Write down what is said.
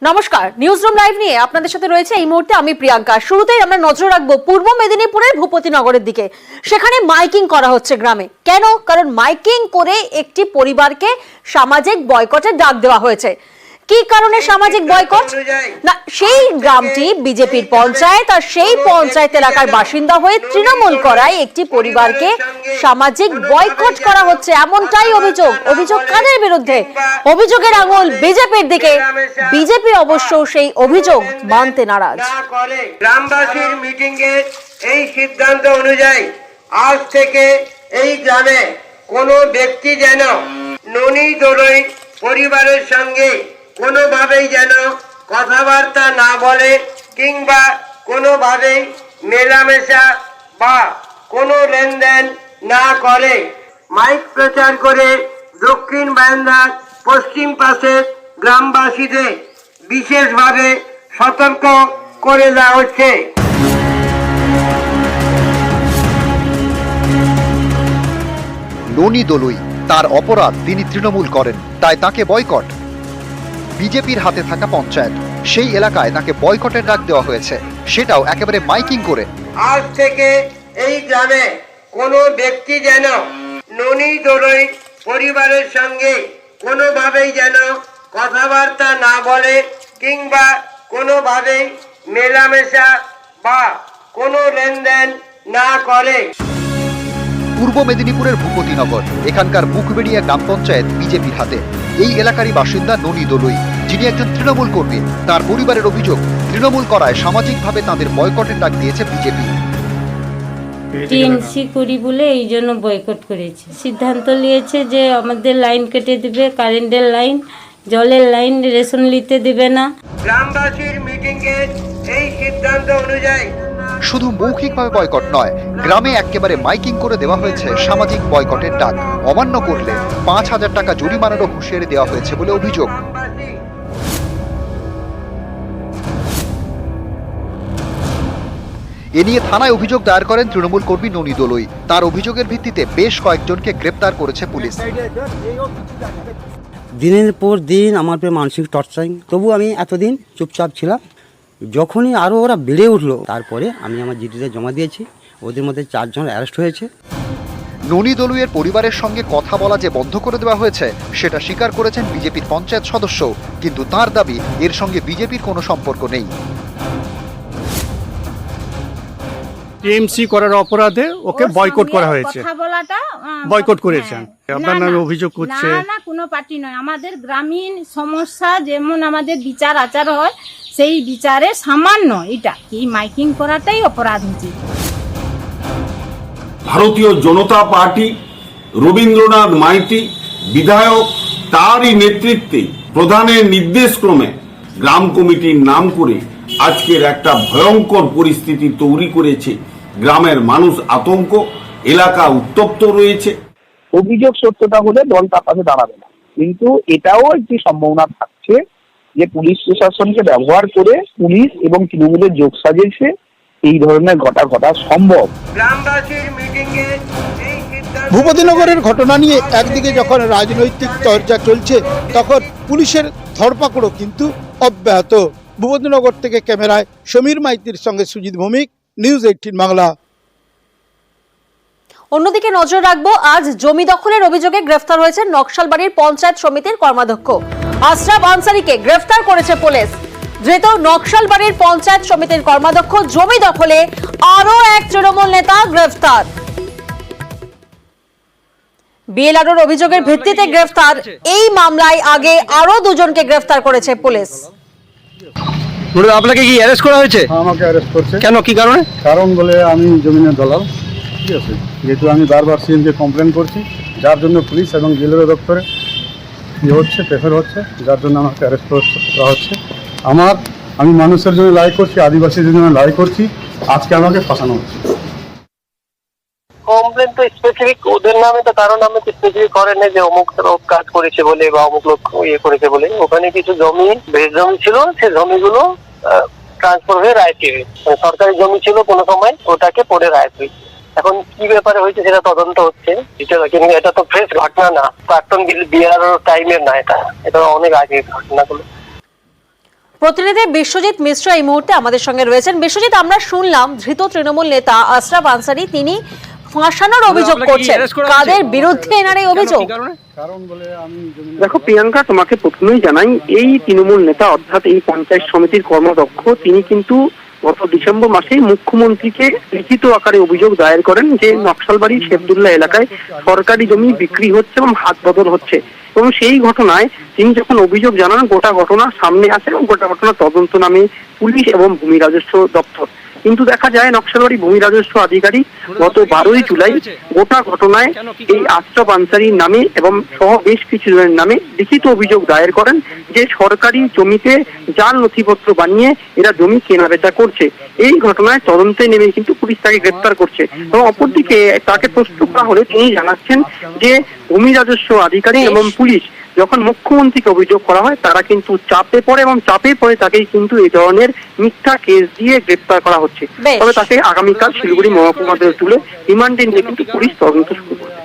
নমস্কার, newsroom live নিয়ে আপনাদের সাথে রয়েছে এই মুহূর্তে আমি প্রিয়াঙ্কা। শুরুতেই আমরা নজর রাখবো পূর্ব মেদিনীপুরের ভূপতিনগরের দিকে। সেখানে মাইকিং করা হচ্ছে গ্রামে। কেন? কারণ মাইকিং করে একটি পরিবারকে সামাজিক বয়কটের ডাক দেওয়া হয়েছে। কি কারণে সামাজিক বয়কট? না, সেই গ্রামটি বিজেপির পঞ্চায়েত, আর সেই পঞ্চায়েত এলাকার বাসিন্দা হয়ে তৃণমূল করায় একটি পরিবারকে সামাজিক বয়কট করা হচ্ছে, এমনটাই অভিযোগ। অভিযোগ কাদের বিরুদ্ধে? অভিযোগের আঙুল বিজেপির দিকে। বিজেপি অবশ্য সেই অভিযোগ মানতে নারাজ। গ্রামবাসীর মিটিং এর এই সিদ্ধান্ত অনুযায়ী আজ থেকে এই গ্রামে কোনো ব্যক্তি যেন ননি দোলই পরিবারের সঙ্গে কোনোভাবেই যেন কথাবার্তা না বলে কিংবা কোনোভাবেই মেলামেশা বা কোনো লেনদেন না করে। মাইক প্রচার করে দক্ষিণ বারান্দার পশ্চিম পাশের গ্রামবাসীদের বিশেষভাবে সতর্ক করে দেওয়া হচ্ছে। ননি দোলুই, তার অপরাধ তিনি তৃণমূল করেন, তাই তাকে বয়কট। বিজেপির হাতে থাকা পঞ্চায়েত, সেই এলাকায় তাকে বয়কটের ডাক দেওয়া হয়েছে, সেটাও একেবারে মাইকিং করে। আজ থেকে এই গ্রামে কোনো ব্যক্তি যেন ননি দোলই পরিবারের সঙ্গে কোনোভাবেই যেন কথাবার্তা না বলে কিংবা কোনোভাবেই মেলামেশা বা কোনো লেনদেন না করে। পূর্ব মেদিনীপুরের ভূপতিনগর, এখানকার মুখবেড়িয়া গ্রাম পঞ্চায়েত বিজেপির হাতে। এই এলাকারই বাসিন্দা ননি দোলুই, যিনি একজন তৃণমূল কর্মী। তার পরিবারের অভিযোগ, তৃণমূল করায় সামাজিকভাবে তাদের বয়কটের ডাক দিয়েছে বিজেপি। টিএমসি করি বলে এই জন্য বয়কট করেছে। সিদ্ধান্ত নিয়েছে যে আমাদের লাইন কেটে দেবে, কারেন্টের লাইন, জলের লাইন, রেশন নিতে দেবে না। গ্রামবাসীর মিটিং এর এই সিদ্ধান্ত অনুযায়ী শুধু মৌখিকভাবে বয়কট নয়, গ্রামে একেবারে মাইকিং করে দেওয়া হয়েছে সামাজিক বয়কটের ডাক। অমান্য করলে ৫,০০০ টাকা জরিমানারও হুঁশিয়ারি দেওয়া হয়েছে বলে অভিযোগ। এ নিয়ে থানায় অভিযোগ দায়ের করেন তৃণমূল কর্মী ননি দোলুই। তার অভিযোগের ভিত্তিতে বেশ কয়েকজনকে গ্রেপ্তার করেছে পুলিশ। দিনের পর দিন আমার উপরে মানসিক টর্চারিং, তবু আমি এতদিন চুপচাপ ছিলাম। যখনই আরও ওরা বেড়ে উঠলো, তারপরে আমি আমার জিডিতে জমা দিয়েছি। ওদের মধ্যে 4 জন অ্যারেস্ট হয়েছে। ননি দোলুইয়ের পরিবারের সঙ্গে কথা বলা যে বন্ধ করে দেওয়া হয়েছে, সেটা স্বীকার করেছেন বিজেপির পঞ্চায়েত সদস্য। কিন্তু তার দাবি, এর সঙ্গে বিজেপির কোনো সম্পর্ক নেই। টিএমসি করার অপরাধে ওকে বয়কট করা হয়েছে। কথা বলাটা বয়কট করেছেন, আপনার নামে অভিযোগ করছে। না, কোনো পার্টি নয়। আমাদের গ্রামীণ সমস্যা যেমন আমাদের বিচার আচার হয়, সেই বিচারে সামান্য এটা এই মাইকিং করাটাই অপরাধ হচ্ছে। ভারতীয় জনতা পার্টি, রবীন্দ্রনাথ মাইতি বিধায়ক, তারই নেতৃত্বে প্রধানের নির্দেশক্রমে গ্রাম কমিটির নাম করে আজকের একটা ভয়ঙ্কর পরিস্থিতি তৈরি করেছে। গ্রামের মানুষ আতঙ্ক, এলাকা উত্তপ্ত রয়েছে। অভিযোগ সত্যতা হলে দল তার পাশে দাঁড়াবে না, কিন্তু এটাও একটি সম্ভাবনা থাকছে যে পুলিশ প্রশাসনকে ব্যবহার করে পুলিশ এবং তৃণমূলের যোগ সাজিয়েছে এই ধরনের ঘটা সম্ভব। গ্রামবাসীর মিটিং এ এই সিদ্ধান্ত ভূপতিনগরের ঘটনা নিয়ে একদিকে যখন রাজনৈতিক চর্চা চলছে, তখন পুলিশের ধরপাকড়ও কিন্তু অব্যাহত। ভূপতিনগর থেকে ক্যামেরায় সমীর মাইতির সঙ্গে সুজিত ভৌমিক, নিউজ 18 বাংলা। অন্যদিকে নজর রাখবো, আজ জমি দখলের অভিযোগে গ্রেফতার হয়েছে নকশালবাড়ির পঞ্চায়েত সমিতির কর্মাধ্যক্ষ আশরাফ আনসারীকে গ্রেফতার করেছে পুলিশ। ধৃত নকশালবাড়ির পঞ্চায়েত সমিতির কর্মাধ্যক্ষ, জমি দখলে আরো এক তৃণমূল নেতা গ্রেফতার। বিএলআরওর অভিযোগের ভিত্তিতে গ্রেফতার। এই মামলায় আগে আরো 2 জনকে গ্রেফতার করেছে পুলিশ। আপনাকে কি অ্যারেস্ট করা হয়েছে? আমাকে অ্যারেস্ট করছে। কেন, কি কারণে? কারণ বলে আমি জমিনের দলাল, ঠিক আছে, যেহেতু আমি বারবার সিএমকে কমপ্লেন করছি, যার জন্য পুলিশ এবং বিএলআরও দপ্তরে প্রেফার হচ্ছে, যার জন্য আমাকে অ্যারেস্ট করা হচ্ছে। আমি মানুষের জন্য লড়াই করছি, আদিবাসীদের জন্য লড়াই করছি, আজকে আমাকে ফাঁসানো হচ্ছে। কমপ্লেন তো স্পেসিফিক ওদের নামে, তো কারণ আমি তো স্পেসিফিক করে নেই যে অমুক লোক কাজ করেছে বলে বা অমুক লোক করেছে বলে। ওখানে কিছু জমি, বেশ জমি ছিল, সেই জমিগুলো ট্রান্সফার হয়ে রায়পুরে, সরকারি জমি ছিল কোনো সময়, ওটাকে পরে রায়পুর। এখন কি ব্যাপারে হয়েছে সেটা তদন্ত হচ্ছে। এটা তো ফ্রেশ ঘটনা না, প্রাক্তন বিএলআরওর টাইমের না, এটা অনেক আগের ঘটনাগুলো। প্রতিনিধি বিশ্বজিৎ মিশ্র এই মুহূর্তে আমাদের সঙ্গে রয়েছেন। বিশ্বজিৎ, আমরা শুনলাম ধৃত তৃণমূল নেতা আশরাফ আনসারি তিনি ফাঁসানোর অভিযোগ করছেন, কাদের বিরুদ্ধে এনার এই অভিযোগ? কারণ বলে আমি দেখো প্রিয়াঙ্কা, তোমাকে প্রথমেই জানাই, এই তৃণমূল নেতা অর্থাৎ এই পঞ্চায়েত সমিতির কর্মদক্ষ তিনি কিন্তু গত ডিসেম্বর মাসেই মুখ্যমন্ত্রীকে লিখিত আকারে অভিযোগ দায়ের করেন যে নকশালবাড়ির শেফদুল্লাহ এলাকায় সরকারি জমি বিক্রি হচ্ছে এবং হাত বদল হচ্ছে। এবং সেই ঘটনায় তিনি যখন অভিযোগ জানান, গোটা ঘটনা সামনে আসে এবং গোটা ঘটনা তদন্ত নামে পুলিশ এবং ভূমি রাজস্ব দপ্তর। কিন্তু দেখা যায় নকশালবাড়ি ভূমি রাজস্ব আধিকারিক গত 12ই জুলাই গোটা ঘটনায় এই আশরাফ আনসারির নামে এবং সহ বেশ কিছু জনের নামে লিখিত অভিযোগ দায়ের করেন যে সরকারি জমিতে জাল নথিপত্র বানিয়ে এরা জমি কেনাবেচা করছে। এই ঘটনায় তদন্তে নেমে কিন্তু পুলিশ তাকে গ্রেপ্তার করছে। এবং অপরদিকে তাকে প্রশ্ন করা হলে তিনি জানাচ্ছেন যে ভূমি রাজস্ব আধিকারিক এবং পুলিশ যখন মুখ্যমন্ত্রীকে অভিযোগ করা হয় তারা কিন্তু চাপে পড়ে এবং চাপে পড়ে তাকেই কিন্তু এই ধরনের মিথ্যা কেস দিয়ে গ্রেপ্তার করা হচ্ছে। তবে তাকে আগামীকাল শিলিগুড়ি মহকুমাতে তুলে রিমান্ডে নিয়ে কিন্তু পুলিশ তদন্ত শুরু করবে।